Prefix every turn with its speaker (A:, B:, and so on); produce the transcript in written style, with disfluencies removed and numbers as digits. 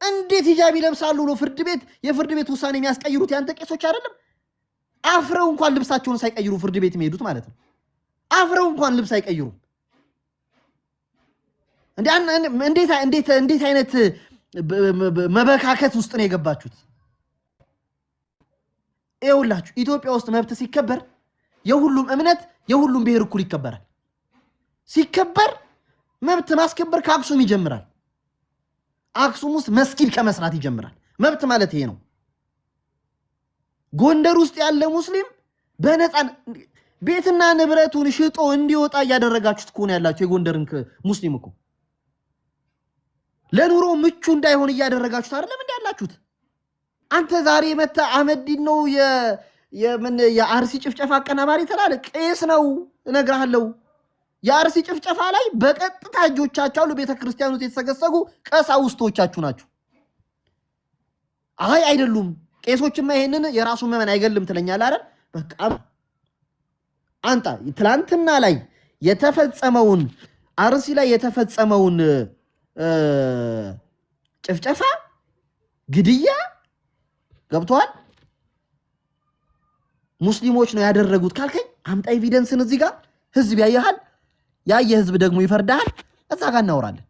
A: እንዴት ሂጃብ ይለብሳሉ ነው ፍርድ ቤት የፍርድ ቤት ውሳኔ የሚያስቀይሩት ያንተ ቄሶች አይደለም? አፍረው እንኳን ልብሳቸውን ሳይቀይሩ ፍርድ ቤት የሚሄዱት ማለት ነው። አፍረው እንኳን ልብስ አይቀይሩ። እንዴት አይነት መበካከት ውስጥ ነው የገባችሁት? ይኸውላችሁ ኢትዮጵያ ውስጥ መብት ሲከበር የሁሉም እምነት የሁሉም ብሔር እኩል ይከበራል። ሲከበር መብት ማስከበር ከአክሱም ይጀምራል። አክሱም ውስጥ መስጊድ ከመስራት ይጀምራል። መብት ማለት ይሄ ነው። ጎንደር ውስጥ ያለ ሙስሊም በነፃ ቤትና ንብረቱን ሽጦ እንዲወጣ እያደረጋችሁት እኮ ነው ያላችሁ። የጎንደርን ሙስሊም እኮ ለኑሮ ምቹ እንዳይሆን እያደረጋችሁት አይደለም እንዴ ያላችሁት? አንተ ዛሬ መጣ አህመዲን ነው የአርሲ ጭፍጨፋ አቀናባሪ ተላለ ቄስ ነው እነግርሃለሁ። የአርሲ ጭፍጨፋ ላይ በቀጥታ እጆቻቸው ለቤተክርስቲያኑ የተሰገሰጉ ቀሳውስቶቻችሁ ናችሁ። አይ አይደሉም ቄሶችማ ይሄንን የራሱ መመን አይገልም ትለኛለህ አይደል? በቃ አንተ ትላንትና ላይ የተፈጸመውን አርሲ ላይ የተፈጸመውን ጭፍጨፋ ግድያ ገብቷል ሙስሊሞች ነው ያደረጉት ካልከኝ አምጣ ኤቪደንስን እዚህ ጋር ህዝብ ያያሃል። ያየ ህዝብ ደግሞ ይፈርዳል። እዛ ጋር እናወራለን።